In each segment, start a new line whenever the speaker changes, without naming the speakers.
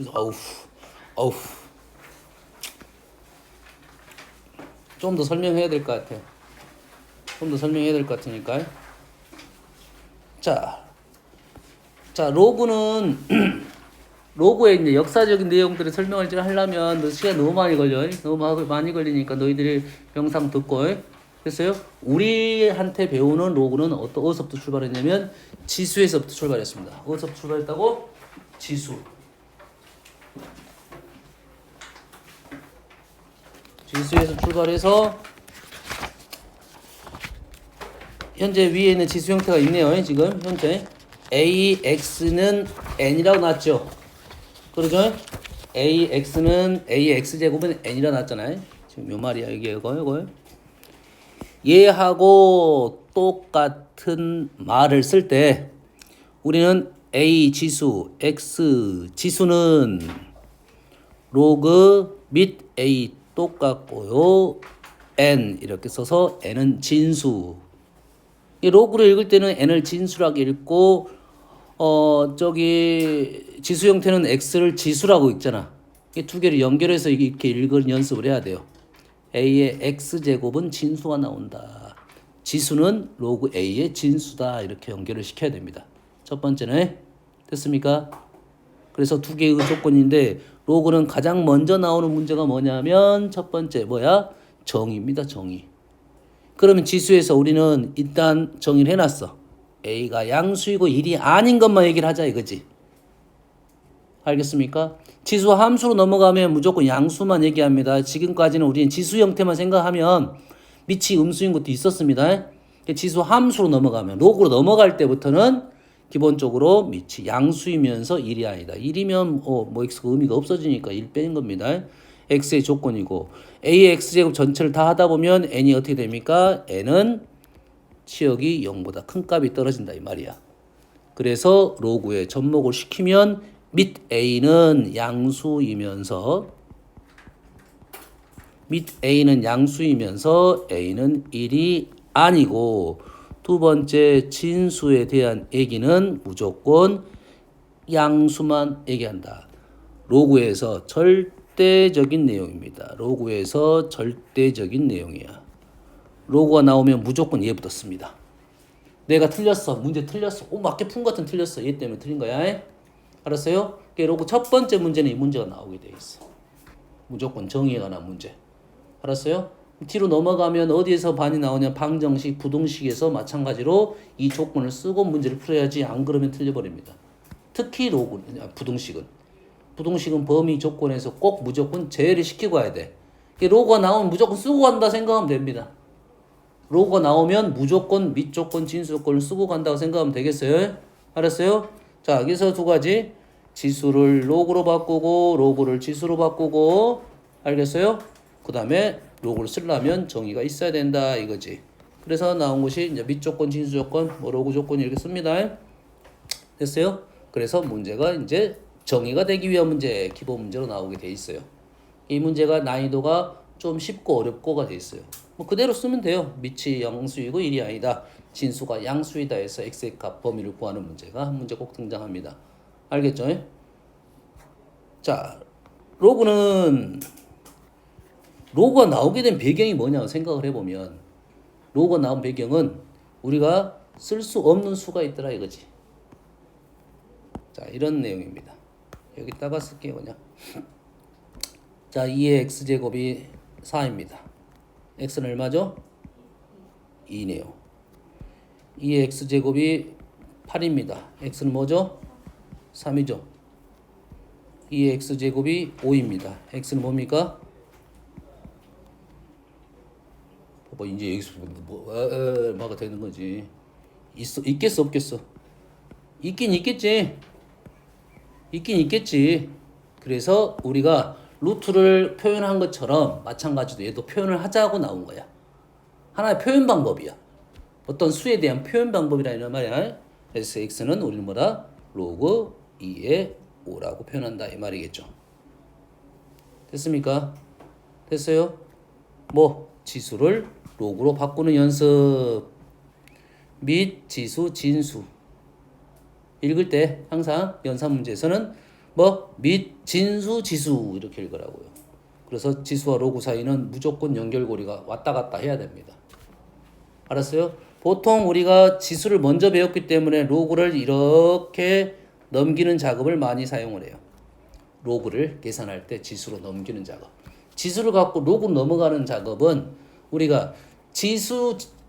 어우, 어우. 좀 더 설명해야 될 것 같아. 좀 더 설명해야 될 것 같으니까. 자, 로그는 로그의 이제 역사적인 내용들을 설명을 좀 하려면 너 시간 너무 많이 걸려. 너무 많이 걸리니까 너희들이 영상 듣고. 그래서요, 우리한테 배우는 로그는 어디서부터 출발했냐면 지수에서부터 출발했습니다. 어디서부터 출발했다고? 지수. 지수에서 출발해서 현재 위에 있는 지수 형태가 있네요. 지금 현재 AX는 N이라고 나왔죠. 그러죠? AX는 AX제곱은 N이라고 나왔잖아요. 지금 요 말이야 이게 이거. 얘하고 똑같은 말을 쓸 때 우리는 A 지수, X 지수는 로그 및 A 똑같고요. N 이렇게 써서 N은 진수. 이 로그를 읽을 때는 N을 진수라고 읽고 지수 형태는 X를 지수라고 읽잖아. 이 두 개를 연결해서 이렇게 읽을 연습을 해야 돼요. A의 X제곱은 진수가 나온다. 지수는 로그 A의 진수다. 이렇게 연결을 시켜야 됩니다. 첫 번째는 됐습니까? 그래서 두 개의 조건인데 로그는 가장 먼저 나오는 문제가 뭐냐면 첫 번째 뭐야? 정의입니다. 정의. 그러면 지수에서 우리는 일단 정의를 해놨어. A가 양수이고 1이 아닌 것만 얘기를 하자 이거지. 알겠습니까? 지수 함수로 넘어가면 무조건 양수만 얘기합니다. 지금까지는 우리는 지수 형태만 생각하면 밑이 음수인 것도 있었습니다. 지수 함수로 넘어가면 로그로 넘어갈 때부터는 기본적으로 밑이 양수이면서 1이 아니다. 1이면 뭐 x가 의미가 없어지니까 1 빼는 겁니다. x의 조건이고 a의 x제곱 전체를 다 하다 보면 n이 어떻게 됩니까? n은 치역이 0보다 큰 값이 떨어진다 이 말이야. 그래서 로그에 접목을 시키면 밑 a는 양수이면서 a는 1이 아니고 두 번째 진수에 대한 얘기는 무조건 양수만 얘기한다. 로그에서 절대적인 내용입니다. 로그에서 절대적인 내용이야. 로그가 나오면 무조건 얘 붙었습니다. 내가 틀렸어. 문제 틀렸어. 맞게 푼 것 같은 틀렸어. 얘 때문에 틀린 거야. 알았어요? 로그 첫 번째 문제는 이 문제가 나오게 돼 있어. 무조건 정의에 관한 문제. 알았어요? 뒤로 넘어가면 어디에서 반이 나오냐? 방정식, 부동식에서 마찬가지로 이 조건을 쓰고 문제를 풀어야지 안 그러면 틀려버립니다. 특히 로그, 부동식은. 부동식은 범위 조건에서 꼭 무조건 제외를 시키고 가야 돼. 로그가 나오면 무조건 쓰고 간다 생각하면 됩니다. 로그가 나오면 무조건 밑 조건, 진수 조건을 쓰고 간다고 생각하면 되겠어요? 알았어요? 자, 여기서 두 가지. 지수를 로그로 바꾸고, 로그를 지수로 바꾸고, 알겠어요? 그 다음에 로그를 쓰려면 정의가 있어야 된다, 이거지. 그래서 나온 것이 이제 밑 조건, 진수 조건, 뭐 로그 조건 이렇게 씁니다. 됐어요? 그래서 문제가 이제 정의가 되기 위한 문제, 기본 문제로 나오게 돼 있어요. 이 문제가 난이도가 좀 쉽고 어렵고가 돼 있어요. 뭐 그대로 쓰면 돼요. 밑이 양수이고 1이 아니다. 진수가 양수이다 해서 x의 값 범위를 구하는 문제가 한 문제 꼭 등장합니다. 알겠죠? 자, 로그가 나오게 된 배경이 뭐냐고 생각을 해보면 로그가 나온 배경은 우리가 쓸 수 없는 수가 있더라 이거지. 자, 이런 내용입니다. 여기다가 쓸게요 그냥. 자, 2의 x제곱이 4입니다. x는 얼마죠? 2네요. 2의 x제곱이 8입니다. x는 뭐죠? 3이죠. 2의 x제곱이 5입니다. x는 뭡니까? 봐봐, 이제 여기서 뭐가 되는 거지. 있겠어, 없겠어? 있긴 있겠지. 있긴 있겠지. 그래서 우리가 루트를 표현한 것처럼 마찬가지로 얘도 표현을 하자고 나온 거야. 하나의 표현 방법이야. 어떤 수에 대한 표현 방법이라는 말이야. 그래서 x는 우리는 뭐다? 로그 2의 5라고 표현한다 이 말이겠죠. 됐습니까? 됐어요? 뭐 지수를 로그로 바꾸는 연습 및 지수 진수 읽을 때 항상 연산 문제에서는 뭐 및 진수 지수 이렇게 읽으라고요. 그래서 지수와 로그 사이는 무조건 연결고리가 왔다 갔다 해야 됩니다. 알았어요? 보통 우리가 지수를 먼저 배웠기 때문에 로그를 이렇게 넘기는 작업을 많이 사용을 해요. 로그를 계산할 때 지수로 넘기는 작업. 지수를 갖고 로그 넘어가는 작업은 우리가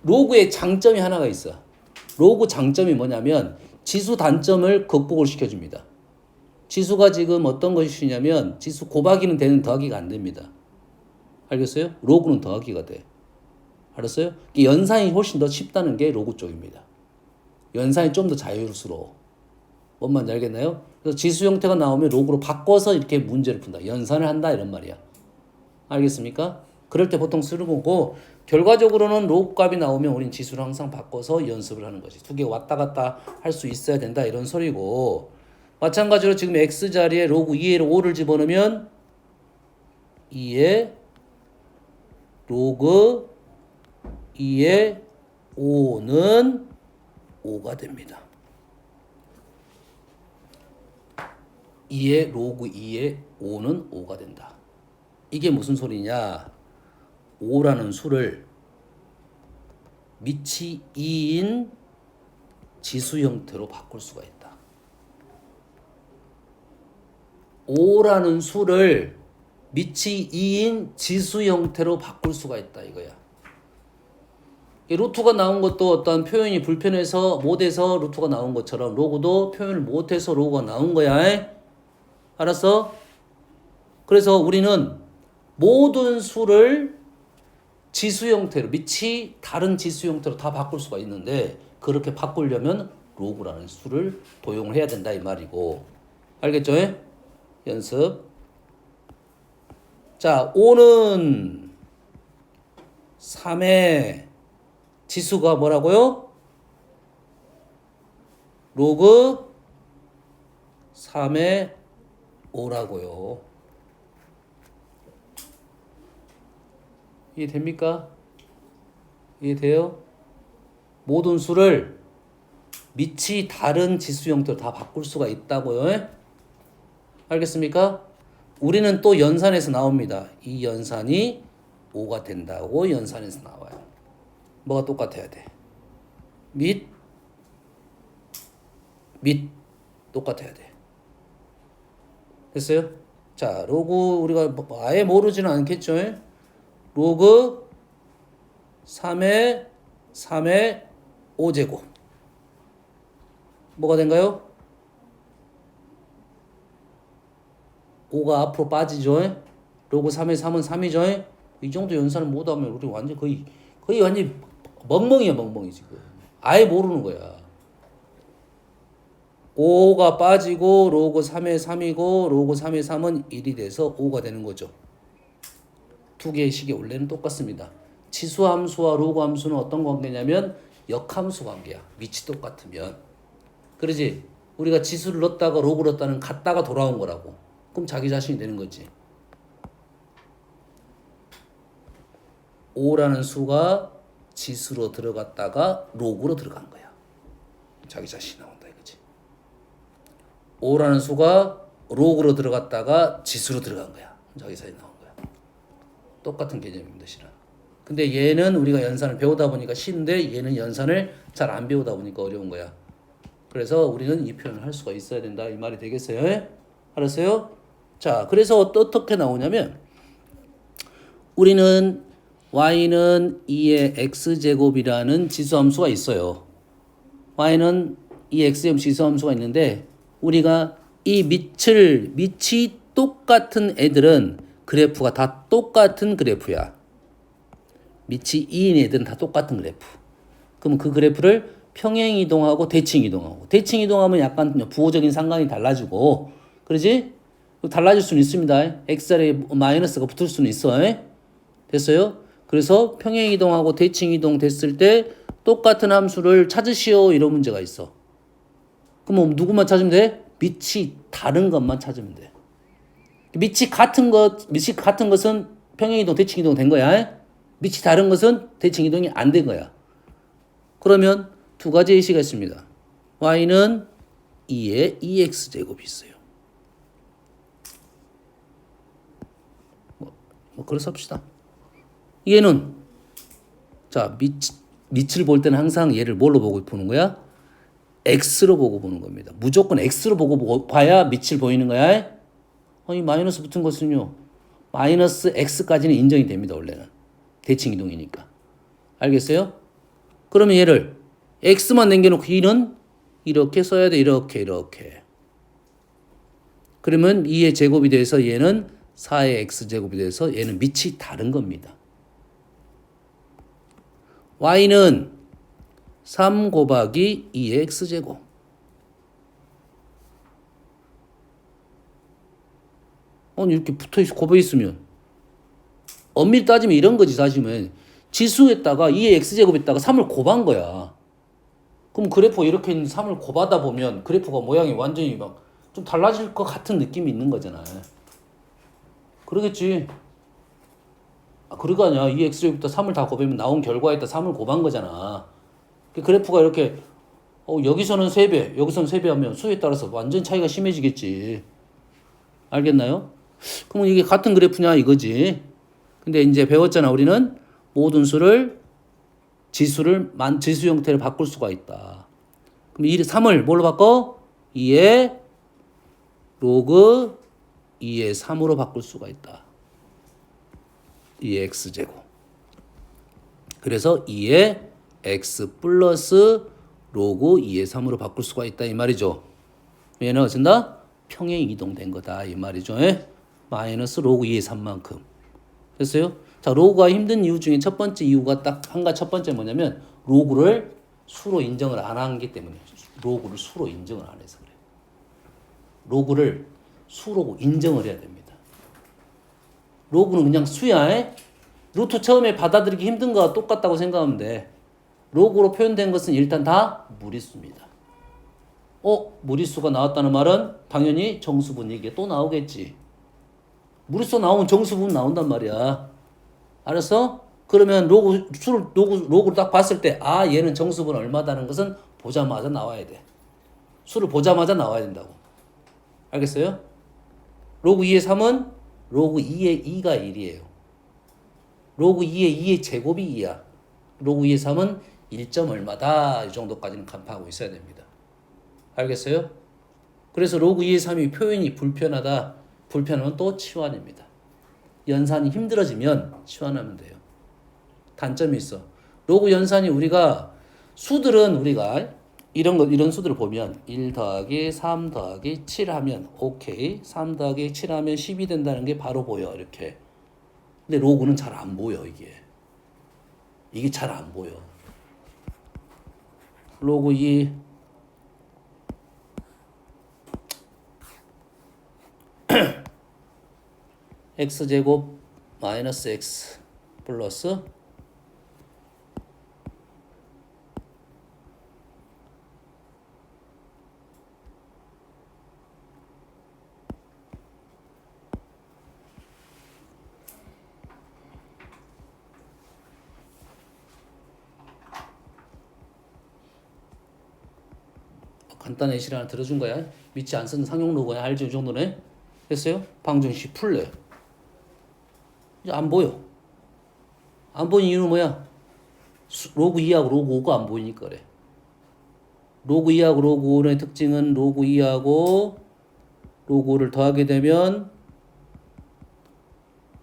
로그의 장점이 하나가 있어. 로그 장점이 뭐냐면 지수 단점을 극복을 시켜줍니다. 지수가 지금 어떤 것이냐면 지수 곱하기는 되는 더하기가 안 됩니다. 알겠어요? 로그는 더하기가 돼. 알았어요? 연산이 훨씬 더 쉽다는 게 로그 쪽입니다. 연산이 좀 더 자유스러워. 뭔 말인지 알겠나요? 그래서 지수 형태가 나오면 로그로 바꿔서 이렇게 문제를 푼다. 연산을 한다 이런 말이야. 알겠습니까? 그럴 때 보통 쓰는 거고 결과적으로는 로그 값이 나오면 우린 지수를 항상 바꿔서 연습을 하는 거지. 두 개 왔다 갔다 할 수 있어야 된다 이런 소리고 마찬가지로 지금 x 자리에 로그 2에 5를 집어넣으면 2에 로그 2에 5는 5가 됩니다. 2에 로그 2에 5는 5가 된다. 이게 무슨 소리냐? 5라는 수를 밑이 2인 지수 형태로 바꿀 수가 있다. 5라는 수를 밑이 2인 지수 형태로 바꿀 수가 있다 이거야. 루트가 나온 것도 어떤 표현이 불편해서 못해서 루트가 나온 것처럼 로그도 표현을 못해서 로그가 나온 거야. 알았어? 그래서 우리는 모든 수를 지수 형태로 밑이 다른 지수 형태로 다 바꿀 수가 있는데 그렇게 바꾸려면 로그라는 수를 도용을 해야 된다 이 말이고 알겠죠? 연습. 자, 5는 3의 지수가 뭐라고요? 로그 3의 5라고요. 이해됩니까? 이해돼요? 모든 수를 밑이 다른 지수 형태로 다 바꿀 수가 있다고요. 알겠습니까? 우리는 또 연산에서 나옵니다. 이 연산이 5가 된다고 연산에서 나와요. 뭐가 똑같아야 돼? 밑 똑같아야 돼. 됐어요? 자, 로그 우리가 아예 모르지는 않겠죠? 로그 3의 5제곱 뭐가 된가요? 5가 앞으로 빠지죠? 로그 3의 3은 3이죠? 이 정도 연산을 못하면 우리 완전 거의 완전 멍멍이야 멍멍이 지금. 아예 모르는 거야. 5가 빠지고 로그 3의 3이고 로그 3의 3은 1이 돼서 5가 되는 거죠. 두 개의 식의 원래는 똑같습니다. 지수 함수와 로그 함수는 어떤 관계냐면 역함수 관계야. 밑이 똑같으면. 그러지? 우리가 지수를 넣었다가 로그를 넣었다는 갔다가 돌아온 거라고. 그럼 자기 자신이 되는 거지. 5라는 수가 지수로 들어갔다가 로그로 들어간 거야. 자기 자신이 나온다 이거지. 5라는 수가 로그로 들어갔다가 지수로 들어간 거야. 자기 자신이 나온 거야. 똑같은 개념입니다, 실은. 근데 얘는 우리가 연산을 배우다 보니까 쉬운데 얘는 연산을 잘 안 배우다 보니까 어려운 거야. 그래서 우리는 이 표현을 할 수가 있어야 된다 이 말이 되겠어요? 알았어요? 자, 그래서 어떻게 나오냐면 우리는 y는 2의 x제곱이라는 지수함수가 있어요. y는 이 x제곱 지수함수가 있는데 우리가 이 밑이 똑같은 애들은 그래프가 다 똑같은 그래프야. 밑이 2인 애들은 다 똑같은 그래프. 그럼 그 그래프를 평행 이동하고 대칭 이동하고 대칭 이동하면 약간 부호적인 상관이 달라지고 그러지? 달라질 수는 있습니다. x자리에 마이너스가 붙을 수는 있어. 됐어요? 그래서 평행 이동하고 대칭 이동 됐을 때 똑같은 함수를 찾으시오 이런 문제가 있어. 그럼 누구만 찾으면 돼? 밑이 다른 것만 찾으면 돼. 밑이 같은 것은 평행 이동, 대칭 이동 된 거야. 밑이 다른 것은 대칭 이동이 안 된 거야. 그러면 두 가지 예시가 있습니다. y는 2의 2x제곱이 있어요. 뭐 그래서 합시다. 얘는 자 밑을 볼 때는 항상 얘를 뭘로 보고 보는 거야? x로 보고 보는 겁니다. 무조건 x로 보고 봐야 밑을 보이는 거야. 아니 마이너스 붙은 것은요. 마이너스 x까지는 인정이 됩니다. 원래는. 대칭 이동이니까. 알겠어요? 그러면 얘를 x만 남겨놓고 2는 이렇게 써야 돼. 이렇게. 그러면 2의 제곱이 돼서 얘는 4의 x제곱이 돼서 얘는 밑이 다른 겁니다. y는 3 곱하기 2의 x제곱. 아니 이렇게 붙어있어 곱해있으면 엄밀히 따지면 이런 거지 사실은. 지수에다가 2의 x제곱에다가 3을 곱한 거야. 그럼 그래프 이렇게 있는 3을 곱하다 보면 그래프가 모양이 완전히 막 좀 달라질 것 같은 느낌이 있는 거잖아. 그러겠지. 그러가 아니야. 2x제곱부터 3을 다 곱하면 나온 결과에다 3을 곱한 거잖아. 그래프가 이렇게 여기서는 3배, 여기서는 3배 하면 수에 따라서 완전 차이가 심해지겠지. 알겠나요? 그러면 이게 같은 그래프냐 이거지. 근데 이제 배웠잖아. 우리는 모든 수를 지수 형태를 바꿀 수가 있다. 그럼 3을 뭘로 바꿔? 2의 로그 2의 3으로 바꿀 수가 있다. 2의 x제곱. 그래서 2의 x 플러스 로그 2의 3으로 바꿀 수가 있다 이 말이죠. 얘는 어쩐다? 평행 이동된 거다 이 말이죠. 예? 마이너스 로그 2의 3만큼. 됐어요? 자, 로그가 힘든 이유 중에 첫 번째 이유가 딱 한 가지 첫 번째 뭐냐면 로그를 수로 인정을 안 하기 때문에. 로그를 수로 인정을 안 해서 그래. 로그를 수로 인정을 해야 됩니다. 로그는 그냥 수야. 루트 처음에 받아들이기 힘든 거와 똑같다고 생각하면 돼. 로그로 표현된 것은 일단 다 무리수입니다. 무리수가 나왔다는 말은 당연히 정수분 얘기가 또 나오겠지. 무리수 나오면 정수분 나온단 말이야. 알았어? 그러면 로그를 딱 봤을 때, 얘는 정수분 얼마다는 것은 보자마자 나와야 돼. 수를 보자마자 나와야 된다고. 알겠어요? 로그 2의 3은 로그 2의 2가 1이에요. 로그 2의 2의 제곱이 2야. 로그 2의 3은 1점 얼마다. 이 정도까지는 간파하고 있어야 됩니다. 알겠어요? 그래서 로그 2의 3이 표현이 불편하다. 불편하면 또 치환입니다. 연산이 힘들어지면 치환하면 돼요. 단점이 있어. 로그 연산이 수들은 우리가 이런 수들을 보면 1 더하기 3 더하기 7 하면 오케이. 3 더하기 7 하면 10이 된다는 게 바로 보여. 이렇게. 근데 로그는 잘 안 보여 이게 잘 안 보여. 로그 2 x제곱 마이너스 x 플러스 간단한 예시를 하나 들어준 거야. 밑이 안 쓰는 상용 로그야. 알죠? 이 정도네. 됐어요? 방정식 풀래. 이제 안 보여. 안 보이는 이유는 뭐야? 로그 2하고 로그 5가 안 보이니까 그래. 로그 2하고 로그 5의 특징은 로그 2하고 로그 5를 더하게 되면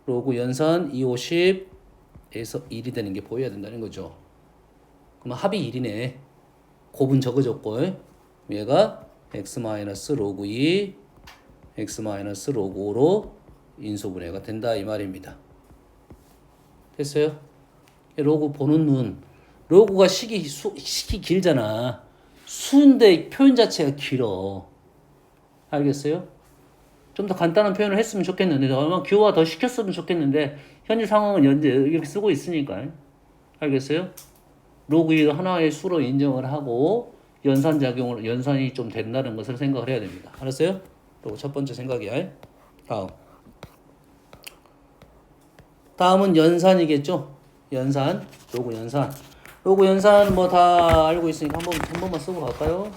로그 연산 250에서 1이 되는 게 보여야 된다는 거죠. 그러면 합이 1이네. 곱은 적어졌고 얘가 x-로그 2 x-로그 5로 인수분해가 된다 이 말입니다. 됐어요? 로그 보는 눈. 로그가 식이 길잖아. 수인데 표현 자체가 길어. 알겠어요? 좀 더 간단한 표현을 했으면 좋겠는데 얼마나 교화 더 시켰으면 좋겠는데 현재 상황은 현재 이렇게 쓰고 있으니까. 알겠어요? 로그 2 하나의 수로 인정을 하고 연산이 좀 된다는 것을 생각을 해야 됩니다. 알았어요? 그리고 첫 번째 생각이야. 다음은 연산이겠죠? 연산. 로그 연산. 로그 연산 뭐 다 알고 있으니까 한 번만 쓰고 갈까요?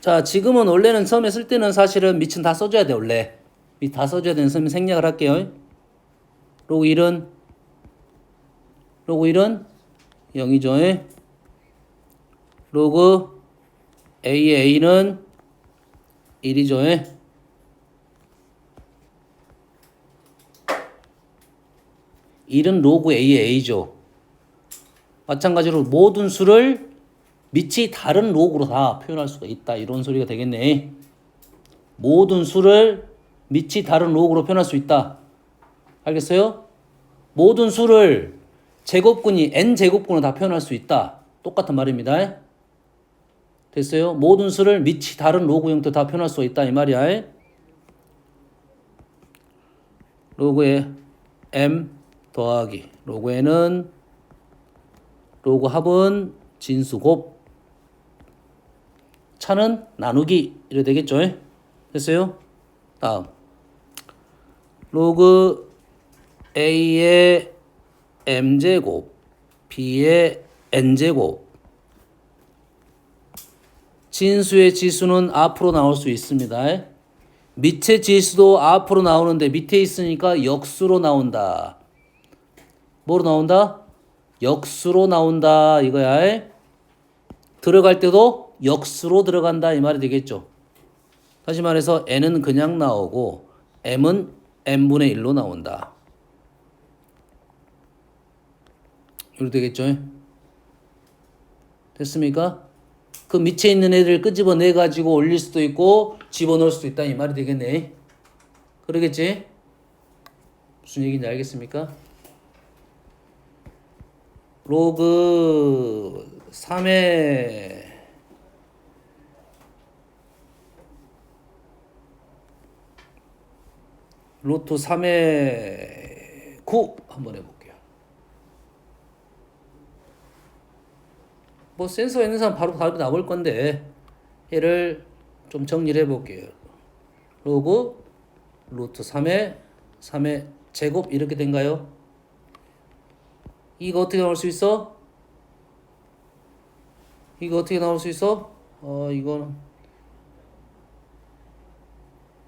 자, 지금은 원래는 처음에 쓸 때는 사실은 밑은 다 써줘야 돼, 원래. 밑 다 써줘야 되는 선생님 생략을 할게요. 로그 1은 0이죠. 로그 A는 1이죠. 일은 로그 A의 A죠. 마찬가지로 모든 수를 밑이 다른 로그로 다 표현할 수가 있다. 이런 소리가 되겠네. 모든 수를 밑이 다른 로그로 표현할 수 있다. 알겠어요? 모든 수를 제곱근이 n제곱근으로 다 표현할 수 있다. 똑같은 말입니다. 됐어요? 모든 수를 밑이 다른 로그 형태 다 표현할 수 있다. 이 말이야. 로그에 m 더하기 로그 n은 로그 합은 진수 곱 차는 나누기 이래 되겠죠. 됐어요? 다음 로그 a의 m제곱 b의 n제곱 진수의 지수는 앞으로 나올 수 있습니다. 밑에 지수도 앞으로 나오는데 밑에 있으니까 역수로 나온다. 뭐로 나온다? 역수로 나온다 이거야. 들어갈 때도 역수로 들어간다 이 말이 되겠죠. 다시 말해서 n은 그냥 나오고 m은 n분의 1로 나온다. 이렇게 되겠죠. 됐습니까? 그 밑에 있는 애들 끄집어내 가지고 올릴 수도 있고 집어넣을 수도 있다 이 말이 되겠네. 그러겠지? 무슨 얘기인지 알겠습니까? 로그 3의 로트 3의 9 한번 해볼게요. 뭐 센서가 있는 사람 바로 답이 나올 건데 얘를 좀 정리를 해볼게요. 로그 루트 3의 제곱 이렇게 된가요? 이거 어떻게 나올 수 있어? 이거 어떻게 나올 수 있어? 이거는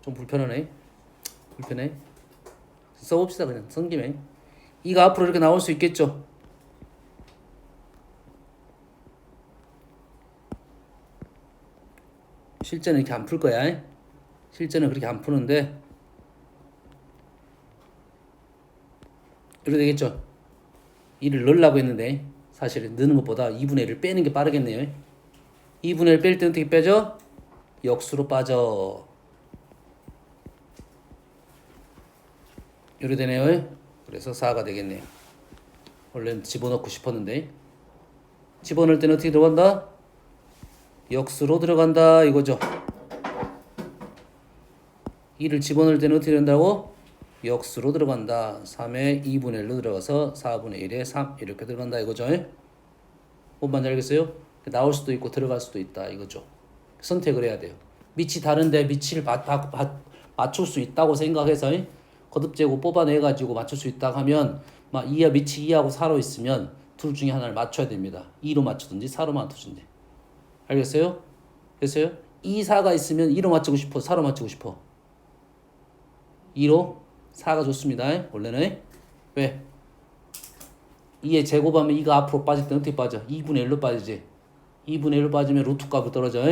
좀 불편해. 써봅시다 그냥 쓴 김에. 이거 앞으로 이렇게 나올 수 있겠죠? 실제는 이렇게 안 풀 거야. 실제는 그렇게 안 푸는데 이렇게 되겠죠? 1을 넣으려고 했는데 사실은 넣는 것보다 2분의 1을 빼는 게 빠르겠네요. 2분의 1 뺄 때 어떻게 빼죠? 역수로 빠져. 이렇게 되네요. 그래서 4가 되겠네요. 원래는 집어넣고 싶었는데 집어넣을 때는 어떻게 들어간다? 역수로 들어간다 이거죠. 2를 집어넣을 때는 어떻게 된다고? 역수로 들어간다. 3에 2분의 1로 들어가서 4분의 1에 3 이렇게 들어간다 이거죠. 뭔 말인지 알겠어요? 나올 수도 있고 들어갈 수도 있다 이거죠. 선택을 해야 돼요. 밑이 다른데 밑을 맞출 수 있다고 생각해서 거듭재고 뽑아내가지고 맞출 수 있다 하면 막 밑이 2하고 4로 있으면 둘 중에 하나를 맞춰야 됩니다. 2로 맞추든지 4로 맞추든지. 알겠어요? 됐어요? 2, 4가 있으면 2로 맞추고 싶어? 4로 맞추고 싶어? 2로? 4가 좋습니다. 원래는. 왜? 2에 제곱하면 2가 앞으로 빠질 때 어떻게 빠져? 2분의 1로 빠지지. 2분의 1로 빠지면 루트 값이 떨어져.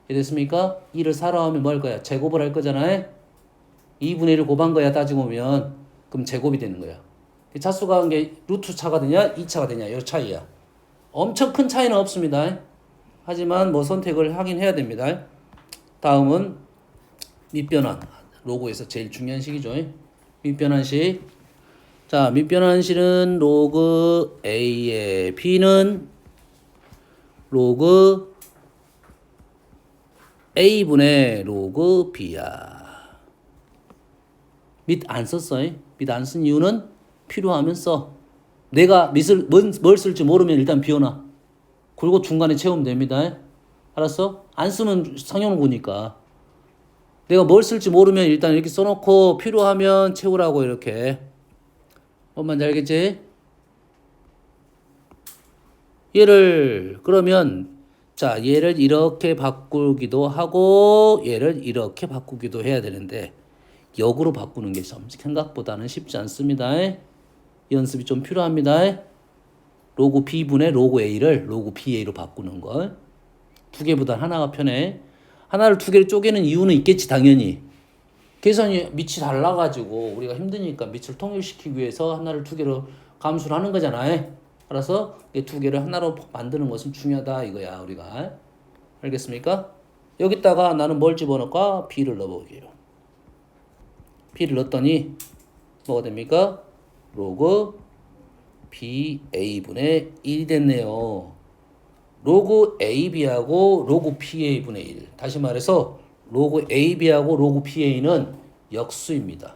됐습니까? 2를 4로 하면 뭐 할 거야? 제곱을 할 거잖아. 2분의 1을 곱한 거야 따지고 보면. 그럼 제곱이 되는 거야. 차수가 한 게 루트 차가 되냐? 2차가 되냐? 이 차이야. 엄청 큰 차이는 없습니다. 하지만 뭐 선택을 하긴 해야 됩니다. 다음은 밑변환. 로그에서 제일 중요한 식이죠. 밑변환식. 자, 밑변환식은 로그 A의 B는 로그 A분의 로그 B야. 밑 안 썼어. 밑 안 쓴 이유는 필요하면 써. 내가 뭘 쓸지 모르면 일단 비워놔. 그리고 중간에 채우면 됩니다. 알았어? 안 쓰면 상형고니까. 내가 뭘 쓸지 모르면 일단 이렇게 써놓고 필요하면 채우라고 이렇게. 뭔 말인지 알겠지? 얘를 그러면 자, 얘를 이렇게 바꾸기도 하고 얘를 이렇게 바꾸기도 해야 되는데 역으로 바꾸는 게 생각보다는 쉽지 않습니다. 연습이 좀 필요합니다. 로그 B분의 로그 A를 로그 BA로 바꾸는 걸. 두 개보다 하나가 편해. 하나를 두 개를 쪼개는 이유는 있겠지, 당연히. 계산이 밑이 달라가지고 우리가 힘드니까 밑을 통일시키기 위해서 하나를 두 개로 감수를 하는 거잖아요. 알아서 두 개를 하나로 만드는 것은 중요하다 이거야 우리가. 알겠습니까? 여기다가 나는 뭘 집어넣을까? B를 넣어볼게요. B를 넣었더니 뭐가 됩니까? 로그 BA분의 1이 됐네요. 로그 AB하고 로그 PA분의 1. 다시 말해서 로그 AB하고 로그 PA는 역수입니다.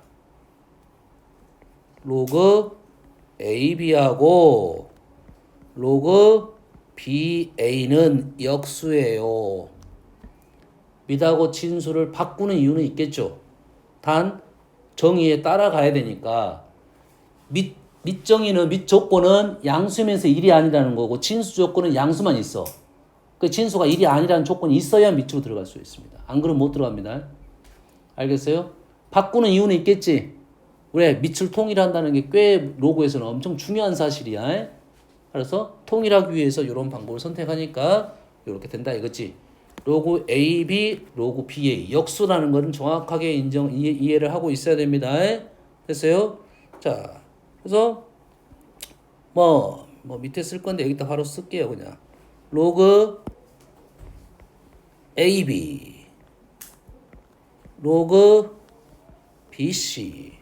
로그 AB하고 로그 BA는 역수예요. 밑하고 진수를 바꾸는 이유는 있겠죠. 단 정의에 따라가야 되니까 밑 조건은 양수면서 1이 아니라는 거고 진수 조건은 양수만 있어. 그 진수가 1이 아니라는 조건이 있어야 밑으로 들어갈 수 있습니다. 안 그러면 못 들어갑니다. 알겠어요? 바꾸는 이유는 있겠지. 왜? 밑을 통일한다는 게 꽤 로그에서는 엄청 중요한 사실이야. 그래서 통일하기 위해서 이런 방법을 선택하니까 이렇게 된다 이거지. 로그 AB, 로그 BA 역수라는 것은 정확하게 이해를 하고 있어야 됩니다. 됐어요? 자, 그래서 뭐 밑에 쓸 건데 여기다 바로 쓸게요 그냥. 로그 AB, 로그 BC,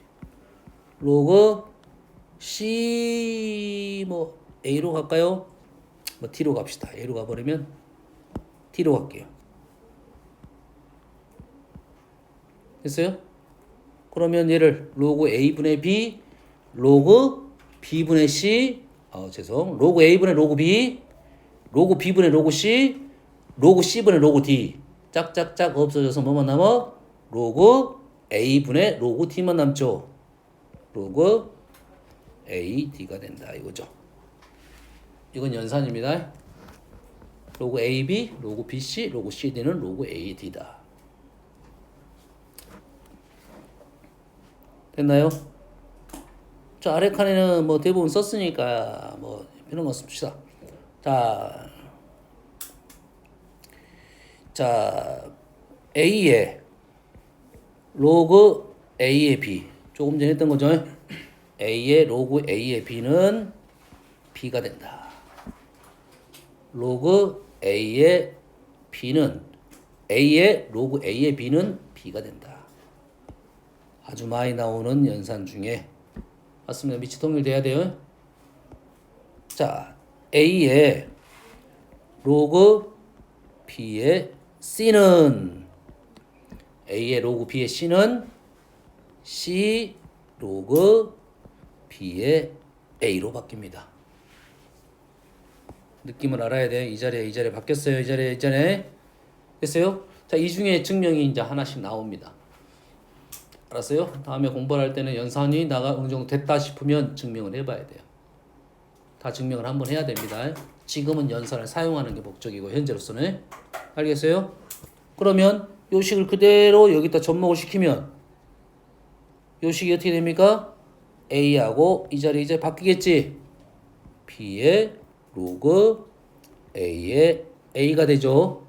로그 C 뭐 A로 갈까요? 뭐 T로 갑시다. A로 가버리면 T로 갈게요. 됐어요? 그러면 얘를 로그 A분의 B, 로그 B분의 C, 로그 A분의 로그 B, 로그 B분의 로그 C, 로그 C분의 로그 D 짝짝짝 없어져서 뭐만 남아? 로그 A분의 로그 D만 남죠. 로그 AD가 된다 이거죠. 이건 연산입니다. 로그 AB, 로그 BC, 로그 CD는 로그 AD다. 됐나요? 자, 아래 칸에는 뭐 대부분 썼으니까 뭐 이런 거 씁시다. 자, A의 로그 A의 B 조금 전에 했던 거죠. A의 로그 A의 B는 B가 된다. 로그 A의 B는 A의 로그 A의 B는 B가 된다. 아주 많이 나오는 연산 중에 맞습니다. 밑이 통일돼야 돼요. 자, A의 로그 B의 C는 A의 로그 B의 C는 C 로그 B의 A로 바뀝니다. 느낌을 알아야 돼. 이 자리에 바뀌었어요. 이 자리에 됐어요? 자, 이 중에 증명이 이제 하나씩 나옵니다. 알았어요? 다음에 공부를 할 때는 연산이 어느 정도 됐다 싶으면 증명을 해봐야 돼요. 다 증명을 한번 해야 됩니다. 지금은 연산을 사용하는 게 목적이고 현재로서는. 알겠어요? 그러면 요 식을 그대로 여기다 접목을 시키면 요 식이 어떻게 됩니까? A하고 이 자리 이제 바뀌겠지? B의 로그 A의 A가 되죠.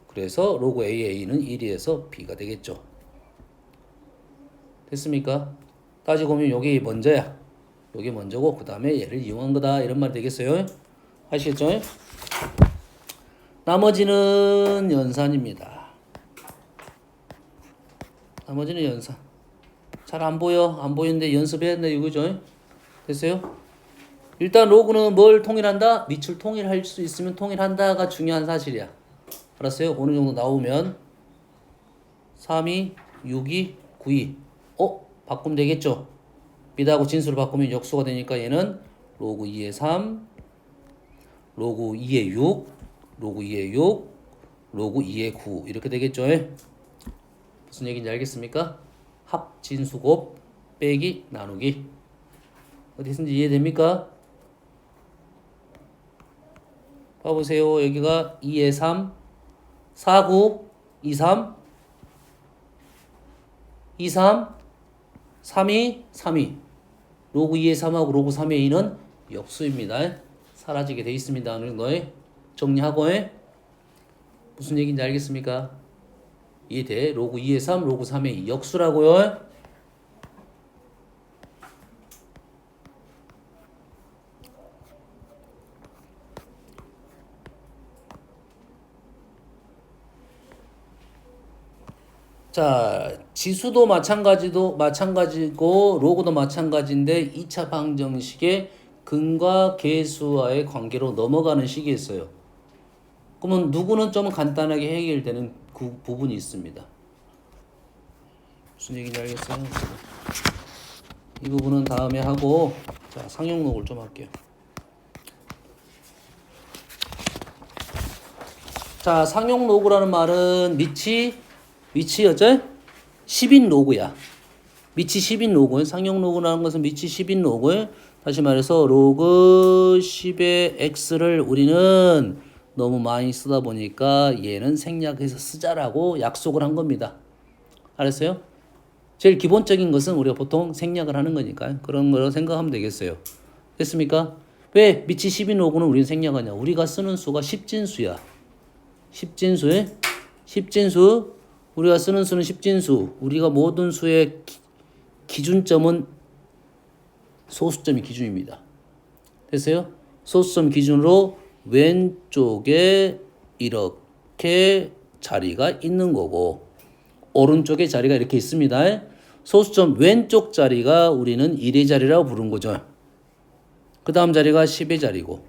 그래서 로그 A는 1이어서 B가 되겠죠. 됐습니까? 따지고 보면 여기 먼저야. 여기 먼저고 그 다음에 얘를 이용한 거다 이런 말 되겠어요? 아시겠죠? 나머지는 연산입니다. 나머지는 연산. 잘 안 보여? 안 보이는데 연습해야 된다 이거죠? 됐어요? 일단 로그는 뭘 통일한다? 밑을 통일할 수 있으면 통일한다가 중요한 사실이야. 알았어요? 어느 정도 나오면 3이, 6이, 9이 바꾸면 되겠죠? 밑하고 진수를 바꾸면 역수가 되니까 얘는 로그 2의 3, 로그 2의 6, 로그 2의 6, 로그 2의 9 이렇게 되겠죠? 무슨 얘기인지 알겠습니까? 합, 진수, 곱, 빼기, 나누기 어디선지 이해됩니까? 봐보세요. 여기가 2에 3, 4, 9, 2, 3, 2, 3, 3, 2, 3, 2. 로그 2의 3하고 로그 3의 2는 역수입니다. 사라지게 돼 있습니다. 어느 정도에 정리하고 무슨 얘기인지 알겠습니까? 이해돼? 로그 2의 3, 로그 3의 2 역수라고요. 자, 지수도 마찬가지고 로그도 마찬가지인데 2차 방정식의 근과 계수와의 관계로 넘어가는 식이 있어요. 그러면 누구는 좀 간단하게 해결되는 그 부분이 있습니다. 무슨 얘기인지 알겠어요? 이 부분은 다음에 하고, 자, 상용록을 좀 할게요. 자, 상용로그라는 말은 미치 어째? 10인 로그야. 미치 10인 로그. 상용로그라는 것은 미치 10인 로그. 다시 말해서 로그 10의 x를 우리는 너무 많이 쓰다 보니까 얘는 생략해서 쓰자라고 약속을 한 겁니다. 알았어요? 제일 기본적인 것은 우리가 보통 생략을 하는 거니까요. 그런 거로 생각하면 되겠어요. 됐습니까? 왜 미치 10인 로그는 우리는 생략하냐? 우리가 쓰는 수가 10진수야. 10진수. 우리가 쓰는 수는 10진수. 우리가 모든 수의 기준점은 소수점이 기준입니다. 됐어요? 소수점 기준으로 왼쪽에 이렇게 자리가 있는 거고 오른쪽에 자리가 이렇게 있습니다. 소수점 왼쪽 자리가 우리는 1의 자리라고 부른 거죠. 그 다음 자리가 10의 자리고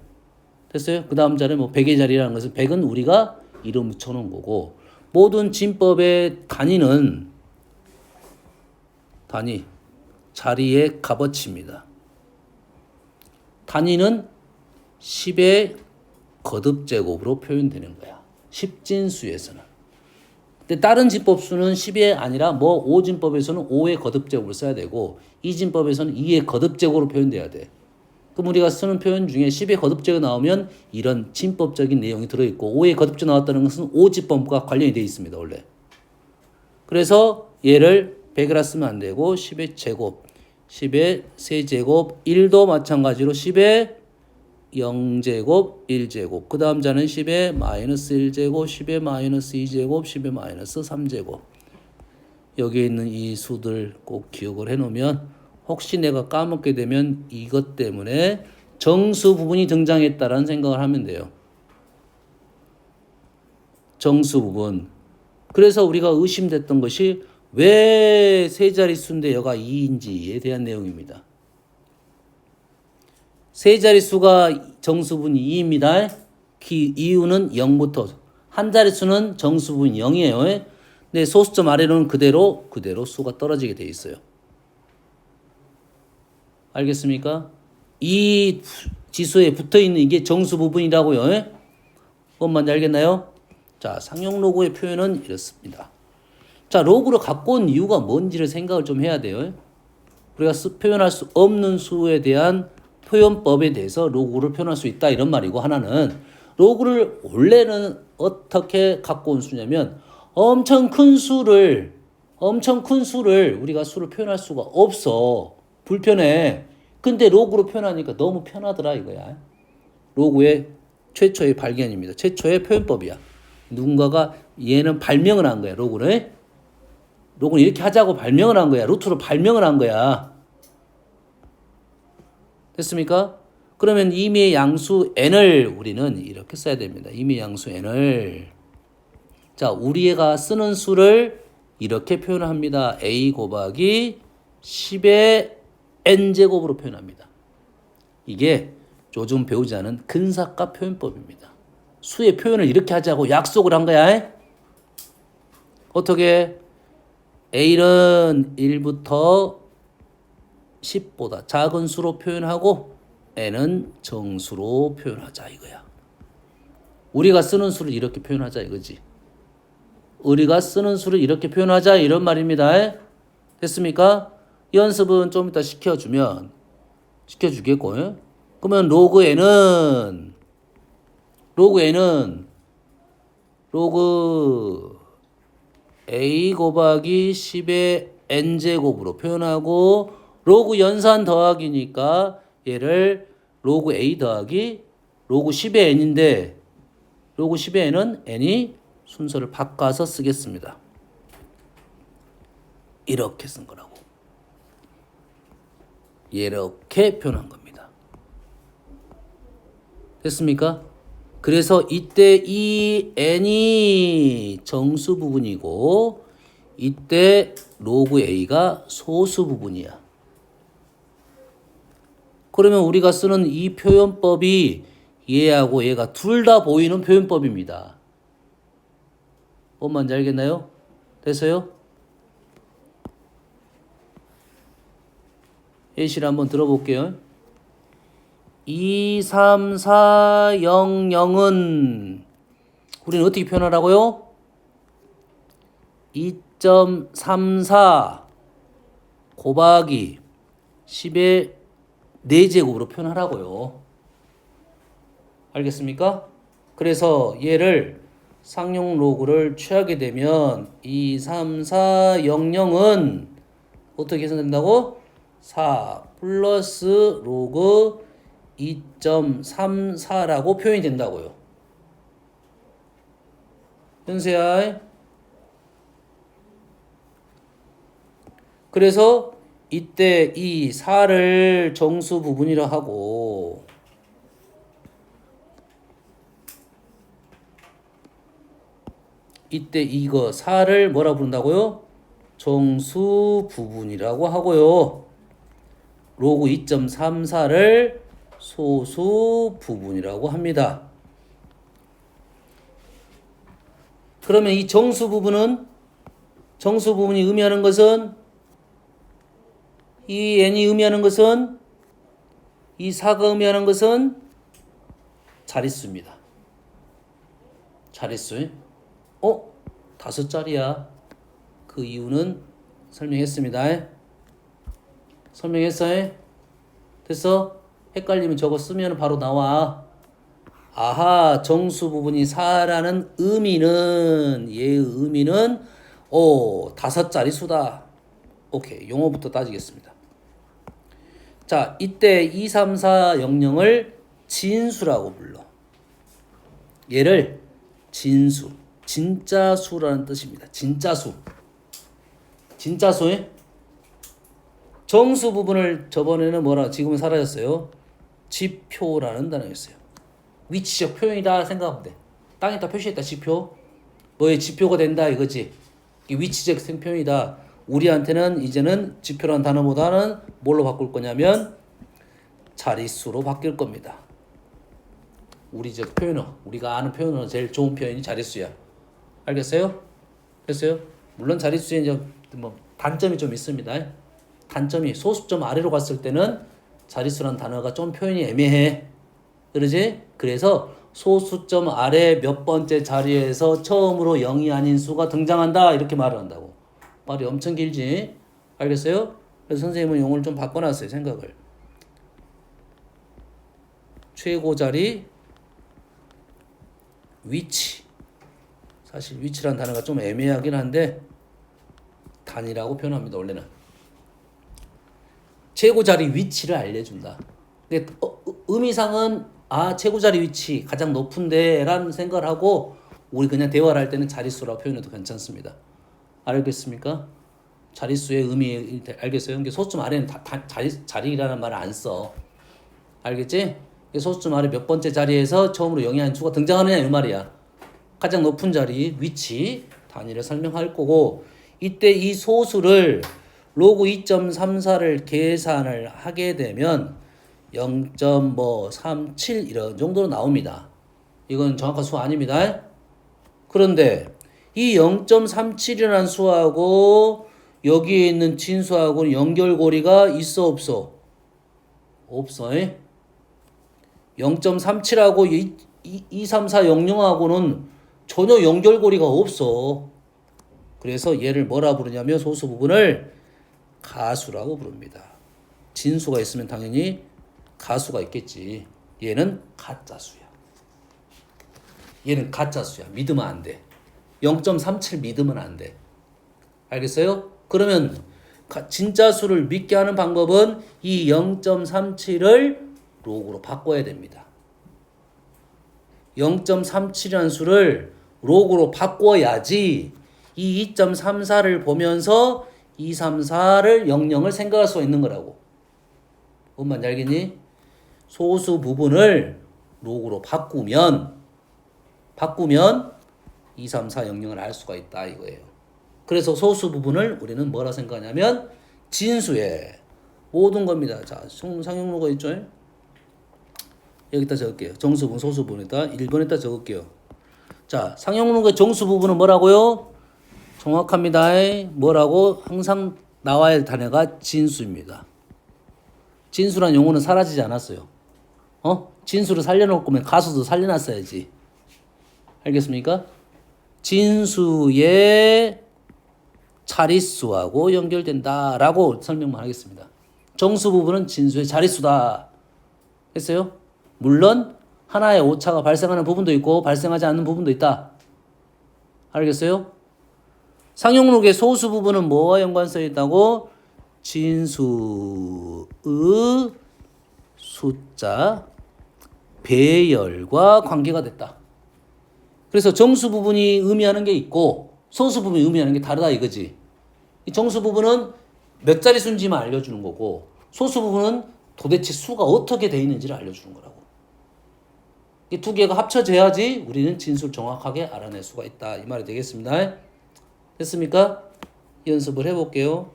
됐어요? 그 다음 자리는 100의 자리라는 것은 100은 우리가 이름 붙여놓은 거고 모든 진법의 단위 자리의 값어치입니다. 단위는 10의 거듭제곱으로 표현되는 거야. 10진수에서는. 근데 다른 진법수는 10이 아니라 5진법에서는 5의 거듭제곱을 써야 되고 2진법에서는 2의 거듭제곱으로 표현돼야 돼. 그럼 우리가 쓰는 표현 중에 10의 거듭제가 나오면 이런 진법적인 내용이 들어있고 5의 거듭제 나왔다는 것은 5진법과 관련이 되어 있습니다. 원래. 그래서 얘를 100이라 쓰면 안 되고 10의 제곱, 10의 세제곱, 1도 마찬가지로 10의 0제곱, 1제곱. 그 다음 자는 10의 마이너스 1제곱, 10의 마이너스 2제곱, 10의 마이너스 3제곱. 여기에 있는 이 수들 꼭 기억을 해놓으면 혹시 내가 까먹게 되면 이것 때문에 정수 부분이 등장했다라는 생각을 하면 돼요. 정수 부분. 그래서 우리가 의심됐던 것이 왜 세 자릿수인데 여가 2인지에 대한 내용입니다. 세 자릿수가 정수분 2입니다. 이유는 0부터 한 자릿수는 정수분 0이에요. 근데 소수점 아래로는 그대로 수가 떨어지게 돼 있어요. 알겠습니까? 이 지수에 붙어있는 이게 정수 부분이라고요. 뭔 말인지 알겠나요? 자, 상용 로그의 표현은 이렇습니다. 자, 로그를 갖고 온 이유가 뭔지를 생각을 좀 해야 돼요. 우리가 표현할 수 없는 수에 대한 표현법에 대해서 로그를 표현할 수 있다 이런 말이고 하나는 로그를 원래는 어떻게 갖고 온 수냐면 엄청 큰 수를 우리가 수를 표현할 수가 없어. 불편해. 근데 로그로 표현하니까 너무 편하더라 이거야. 로그의 최초의 발견입니다. 최초의 표현법이야. 누군가가 얘는 발명을 한 거야. 로그는 이렇게 하자고 발명을 한 거야. 루트로 발명을 한 거야. 됐습니까? 그러면 임의의 양수 n을 우리는 이렇게 써야 됩니다. 임의의 양수 n을 자 우리가 쓰는 수를 이렇게 표현합니다. a 곱하기 10의 n제곱으로 표현합니다. 이게 요즘 배우지 않은 근사값 표현법입니다. 수의 표현을 이렇게 하자고 약속을 한 거야. 어떻게? A는 1부터 10보다 작은 수로 표현하고 n은 정수로 표현하자 이거야. 우리가 쓰는 수를 이렇게 표현하자 이거지. 우리가 쓰는 수를 이렇게 표현하자 이런 말입니다. 됐습니까? 연습은 좀 이따 시켜주겠고 그러면 로그 n은 로그 A는 로그 A 곱하기 10의 n제곱으로 표현하고 로그 연산 더하기니까 얘를 로그 A 더하기 로그 10의 n인데 로그 10의 n은 n이 순서를 바꿔서 쓰겠습니다. 이렇게 쓴 거라고. 이렇게 표현한 겁니다. 됐습니까? 그래서 이때 이 n이 정수 부분이고 이때 로그 a가 소수 부분이야. 그러면 우리가 쓰는 이 표현법이 얘하고 얘가 둘 다 보이는 표현법입니다. 뭔 말인지 알겠나요? 됐어요? 예시를 한번 들어볼게요. 2, 3, 4, 0, 0은 우리는 어떻게 표현하라고요? 2.34 곱하기 10의 4제곱으로 표현하라고요. 알겠습니까? 그래서 얘를 상용 로그를 취하게 되면 2, 3, 4, 0, 0은 어떻게 계산된다고? 4 플러스 로그 2.34라고 표현이 된다고요. 현세야. 그래서 이때 이 4를 정수 부분이라 하고 이때 이거 4를 뭐라 부른다고요? 정수 부분이라고 하고요. 로그 2.34를 소수 부분이라고 합니다. 그러면 이 정수 부분이 의미하는 것은 이 n이 의미하는 것은 이 4가 의미하는 것은 자릿수입니다. 자릿수. 5자리야. 그 이유는 설명했습니다. 설명했어요? 됐어? 헷갈리면 저거 쓰면 바로 나와. 아하, 정수 부분이 4라는 의미는 얘의 의미는 5자리 수다. 오케이. 용어부터 따지겠습니다. 자, 이때 2, 3, 4, 0, 0을 진수라고 불러. 얘를 진수, 진짜 수라는 뜻입니다. 진짜 수. 진짜 수에 정수 부분을 저번에는 지금은 사라졌어요. 지표라는 단어였어요. 위치적 표현이다 생각하면 돼. 땅에다 표시했다 지표. 뭐의 지표가 된다 이거지. 위치적 표현이다. 우리한테는 이제는 지표라는 단어보다는 뭘로 바꿀 거냐면 자릿수로 바뀔 겁니다. 우리적 표현어, 우리가 아는 표현어 제일 좋은 표현이 자릿수야. 알겠어요? 됐어요? 물론 자릿수에 이제 단점이 좀 있습니다. 단점이 소수점 아래로 갔을 때는 자릿수라는 단어가 좀 표현이 애매해. 그러지? 그래서 소수점 아래 몇 번째 자리에서 처음으로 0이 아닌 수가 등장한다 이렇게 말을 한다고. 말이 엄청 길지? 알겠어요? 그래서 선생님은 용어를 좀 바꿔놨어요. 생각을. 최고 자리 위치. 사실 위치란 단어가 좀 애매하긴 한데 단위라고 표현합니다. 원래는. 최고 자리 위치를 알려준다. 근데 의미상은 최고 자리 위치 가장 높은데 라는 생각을 하고 우리 그냥 대화를 할 때는 자릿수라고 표현해도 괜찮습니다. 알겠습니까? 자릿수의 의미 알겠어요? 그러니까 소수점 아래는 자리라는 말을 안 써. 알겠지? 소수점 아래 몇 번째 자리에서 처음으로 0이 아닌 수가 등장하느냐 이 말이야. 가장 높은 자리 위치 단위를 설명할 거고 이때 이 소수를 로그 2.34를 계산을 하게 되면 0.37 이런 정도로 나옵니다. 이건 정확한 수 아닙니다. 그런데 이 0.37이라는 수하고 여기에 있는 진수하고는 연결고리가 있어 없어? 없어. 0.37하고 23400하고는 전혀 연결고리가 없어. 그래서 얘를 뭐라 부르냐면 소수 부분을 가수라고 부릅니다. 진수가 있으면 당연히 가수가 있겠지. 얘는 가짜수야. 얘는 가짜수야. 믿으면 안 돼. 0.37 믿으면 안 돼. 알겠어요? 그러면 진짜 수를 믿게 하는 방법은 이 0.37을 로그로 바꿔야 됩니다. 0.37이라는 수를 로그로 바꿔야지 이 2.34를 보면서 234를 00을 생각할 수가 있는 거라고. 뭔 말인지 알겠니? 소수 부분을 로그로 바꾸면 2, 3, 4, 0, 0을 알 수가 있다 이거예요. 그래서 소수 부분을 우리는 뭐라 생각하냐면 진수의 모든 겁니다. 자, 상용로가 있죠? 여기다 적을게요. 정수분, 소수분에다 1번에다 적을게요. 자, 상용로의 정수 부분은 뭐라고요? 정확합니다. 뭐라고? 항상 나와야 할 단어가 진수입니다. 진수란 용어는 사라지지 않았어요. 진수를 살려놓을 거면 가수도 살려놨어야지. 알겠습니까? 진수의 자릿수하고 연결된다라고 설명만 하겠습니다. 정수 부분은 진수의 자릿수다. 했어요? 물론 하나의 오차가 발생하는 부분도 있고 발생하지 않는 부분도 있다. 알겠어요? 상용록의 소수 부분은 뭐와 연관성이 있다고? 진수의 숫자 배열과 관계가 됐다. 그래서 정수 부분이 의미하는 게 있고 소수 부분이 의미하는 게 다르다 이거지. 이 정수 부분은 몇 자리 수인지만 알려주는 거고 소수 부분은 도대체 수가 어떻게 돼 있는지를 알려주는 거라고. 이 두 개가 합쳐져야지 우리는 진수를 정확하게 알아낼 수가 있다. 이 말이 되겠습니다. 됐습니까? 연습을 해볼게요.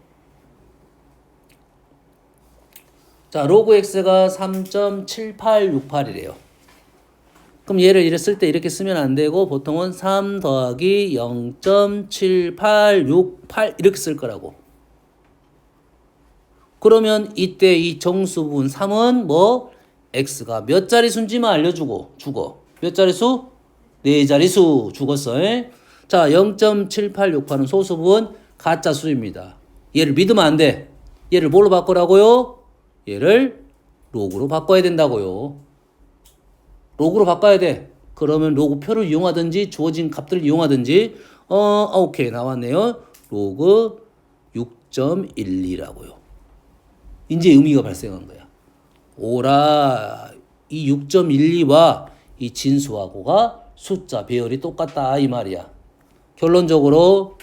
자, 로그 x가 3.7868이래요. 그럼 얘를 이렇게 쓸 때 이렇게 쓰면 안 되고 보통은 3 더하기 0.7868 이렇게 쓸 거라고. 그러면 이때 이 정수 부분 3은 뭐 x가 몇 자리수인지만 알려주고 죽어. 몇 자리수? 4자리수 죽었어. 자, 0.7868은 소수 부분 가짜 수입니다. 얘를 믿으면 안 돼. 얘를 뭘로 바꾸라고요? 얘를 로그로 바꿔야 된다고요. 로그로 바꿔야 돼. 그러면 로그표를 이용하든지 주어진 값들을 이용하든지 오케이 나왔네요. 로그 6.12라고요. 이제 의미가 발생한 거야. 오라 이 6.12와 이 진수하고가 숫자 배열이 똑같다 이 말이야. 결론적으로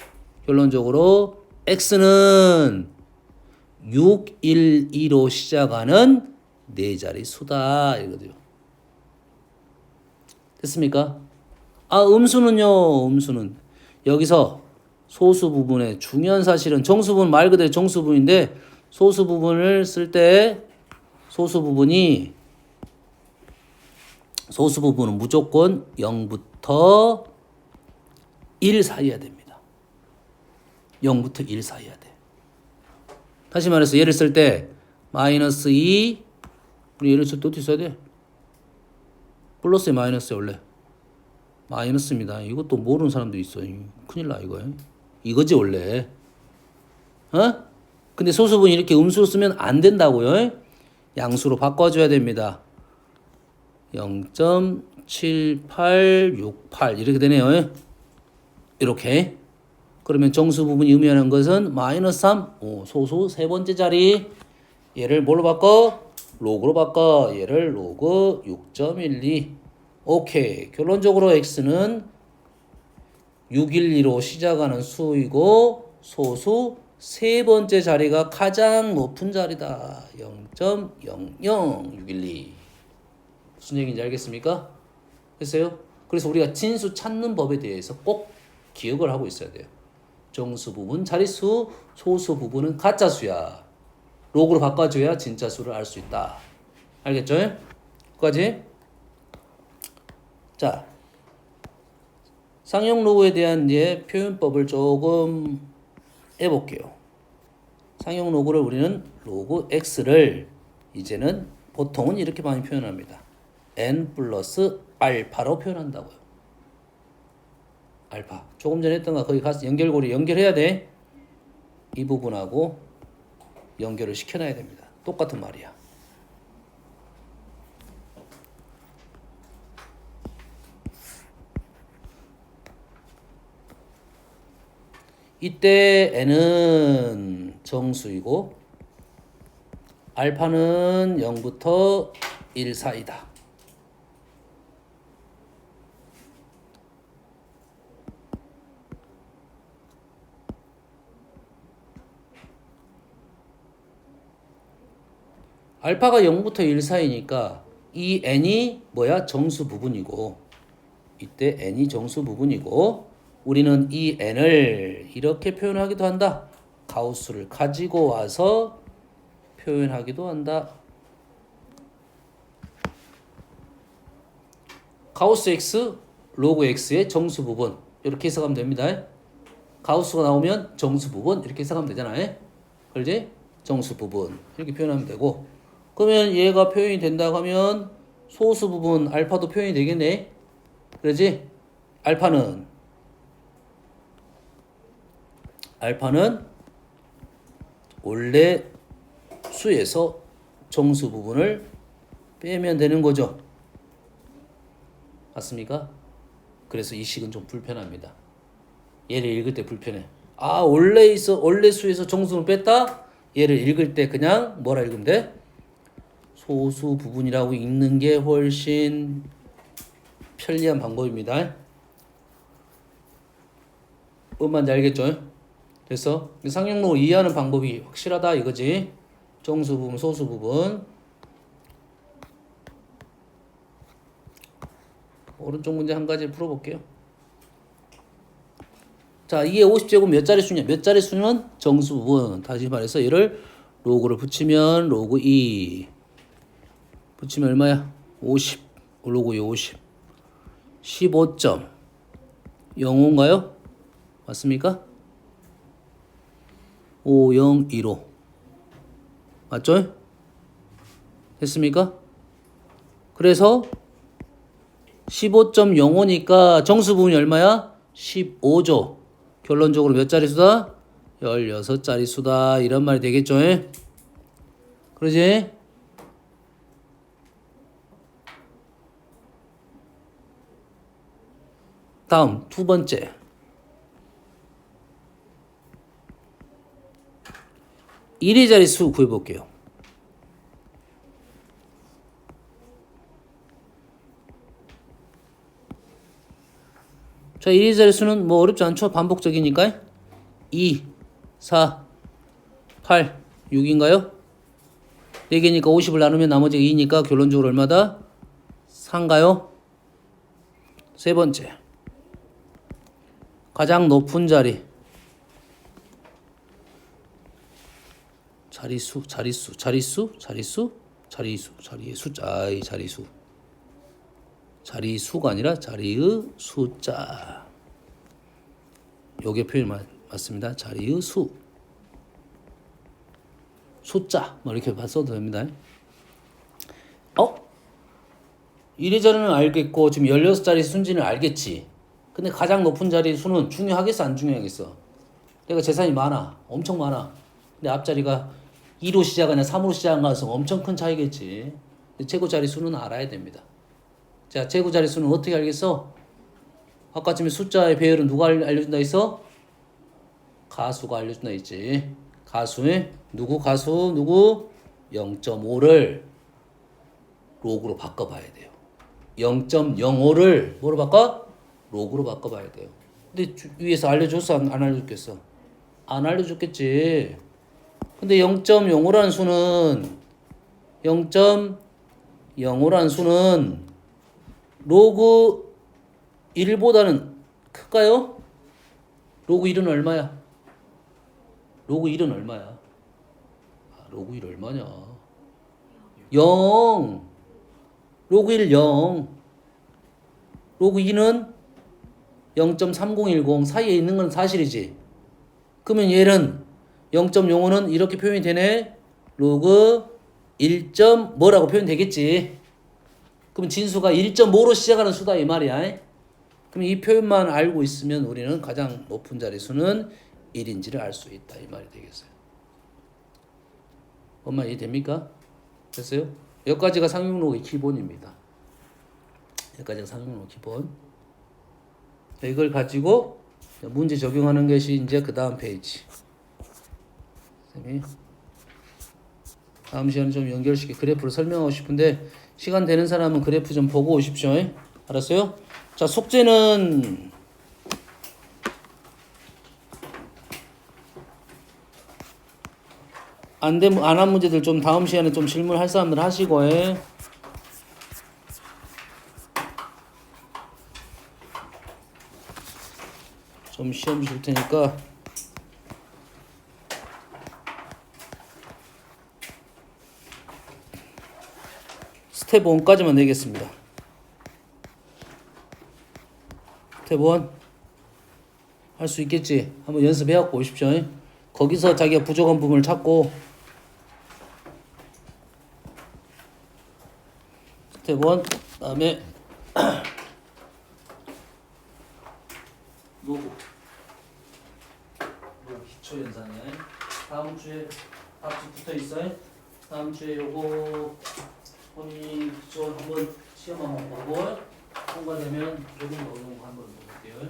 x는 612로 시작하는 4자리 수다 이거죠. 됐습니까? 음수는 여기서 소수 부분의 중요한 사실은 정수 부분 말 그대로 정수 부분인데 소수 부분을 쓸 때 소수 부분은 무조건 0부터 1 사이야 됩니다. 0부터 1 사이야 돼. 다시 말해서 얘를 쓸 때 마이너스 2 우리 얘를 쓸 때 어떻게 써야 돼? 플러스에 마이너스에 원래 마이너스입니다. 이것도 모르는 사람도 있어. 큰일 나 이거. 이거지 원래. 근데 소수분 이렇게 음수로 쓰면 안 된다고요. 양수로 바꿔줘야 됩니다. 0.7868 이렇게 되네요. 이렇게. 그러면 정수 부분이 의미하는 것은 마이너스 3. 소수 세 번째 자리. 얘를 뭘로 바꿔? 로그로 바꿔. 얘를 로그 6.12. 오케이. 결론적으로 x는 612로 시작하는 수이고 소수 세 번째 자리가 가장 높은 자리다. 0.00612. 무슨 얘기인지 알겠습니까? 됐어요? 그래서 우리가 진수 찾는 법에 대해서 꼭 기억을 하고 있어야 돼요. 정수 부분 자릿수, 소수 부분은 가짜수야. 로그로 바꿔줘야 진짜 수를 알 수 있다. 알겠죠? 여기까지. 자, 상용 로그에 대한 이제 표현법을 조금 해볼게요. 상용 로그를 우리는 로그 x를 이제는 보통은 이렇게 많이 표현합니다. n 플러스 알파로 표현한다고요. 알파. 조금 전에 했던 거 거기 가서 연결고리 연결해야 돼. 이 부분하고 연결을 시켜놔야 됩니다. 똑같은 말이야. 이때 n은 정수이고 알파는 0부터 1 사이다. 알파가 0부터 1 사이니까 이 n이 뭐야? 정수 부분이고 이때 n이 정수 부분이고 우리는 이 n을 이렇게 표현하기도 한다. 가우스를 가지고 와서 표현하기도 한다. 가우스 x, 로그 x의 정수 부분 이렇게 해석하면 됩니다. 가우스가 나오면 정수 부분 이렇게 해석하면 되잖아요. 그렇지? 정수 부분 이렇게 표현하면 되고 그러면 얘가 표현이 된다고 하면 소수 부분 알파도 표현이 되겠네. 그러지? 알파는 원래 수에서 정수 부분을 빼면 되는 거죠. 맞습니까? 그래서 이 식은 좀 불편합니다. 얘를 읽을 때 불편해. 아, 원래 수에서 정수를 뺐다? 얘를 읽을 때 그냥 뭐라 읽으면 돼? 소수 부분이라고 읽는 게 훨씬 편리한 방법입니다. 뭔 말인지 알겠죠? 그래서 상용록을 이해하는 방법이 확실하다 이거지. 정수 부분, 소수 부분. 오른쪽 문제 한 가지 풀어볼게요. 자, 이게 50제곱 몇 자릿수냐? 몇 자릿수는 정수 부분. 다시 말해서 얘를 로그를 붙이면 로그 2 붙이면 얼마야? 50. 로그 50. 15.05인가요? 맞습니까? 5015 맞죠? 됐습니까? 그래서 15.05니까 정수 부분이 얼마야? 15조. 결론적으로 몇 자릿수다? 16자릿수다. 이런 말이 되겠죠? 그러지? 다음 두 번째. 일의 자릿수 구해볼게요. 자, 1의 자릿수는 뭐 어렵지 않죠? 반복적이니까 2, 4, 8, 6인가요? 4개니까 50을 나누면 나머지가 2니까 결론적으로 얼마다? 4인가요? 세 번째. 가장 높은 자리. 자리의 숫자. 자리수. 자리수가 아니라 자리의 숫자. 요게 표현 맞습니다. 자리의 수. 숫자. 뭐 이렇게 써도 됩니다. 1의 자리는 알겠고 지금 16자리 순지는 알겠지. 근데 가장 높은 자리 수는 중요하겠어 안 중요하겠어? 내가 재산이 많아. 엄청 많아. 근데 앞자리가 2로 시작하냐 3으로 시작하냐서 엄청 큰 차이겠지. 근데 최고 자리 수는 알아야 됩니다. 자, 최고 자리 수는 어떻게 알겠어? 아까쯤에 숫자의 배열은 누가 알려준다 했어? 가수가 알려준다 했지. 가수의 가수 누구? 0.5를 로그로 바꿔봐야 돼요. 0.05를 뭐로 바꿔? 로그로 바꿔봐야 돼요. 근데 위에서 알려줬어? 안 알려줬겠어? 안 알려줬겠지. 근데 0.05라는 수는 로그 1보다는 클까요? 로그 1은 얼마야? 로그 1은 얼마야? 로그 1 얼마냐? 0. 로그 1 0. 로그 2는 0.3010 사이에 있는 건 사실이지. 그러면 얘는 0.05는 이렇게 표현이 되네. 로그 1. 뭐라고 표현되겠지. 그럼 진수가 1.5로 시작하는 수다 이 말이야. 그럼 이 표현만 알고 있으면 우리는 가장 높은 자리수는 1인지를 알 수 있다 이 말이 되겠어요. 엄마 이해됩니까? 됐어요? 여기까지가 상용록의 기본입니다. 여기까지가 상용록 기본. 이걸 가지고 자, 문제 적용하는 것이 이제 그 다음 페이지. 쌤이 다음 시간에 좀 연결시켜 그래프를 설명하고 싶은데 시간 되는 사람은 그래프 좀 보고 오십시오. 알았어요? 자, 속죄는 안 한 문제들 좀 다음 시간에 좀 질문할 사람들 하시고. 좀 시험 줄 테니까 스텝 1까지만 내겠습니다. 스텝 1 할 수 있겠지? 한번 연습해갖고 오십시오. 거기서 자기가 부족한 부분을 찾고 스텝 1 다음에 노고 기초 연산이야. 다음 주에 같이 붙어 있어요. 다음 주에 요거 본인 기초 한번 시험 한번 보고 통과되면 조금 더 어려운 거 한번 볼게요.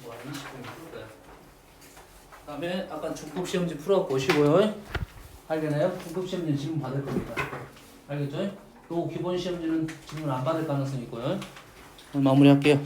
뭐 한 20분 풀 거야. 다음에 아까 중급 시험지 풀어 보시고요. 알겠나요? 중급 시험지는 질문 받을 겁니다. 알겠죠? 또 기본 시험지는 질문 안 받을 가능성이 있고요. 오늘 마무리할게요.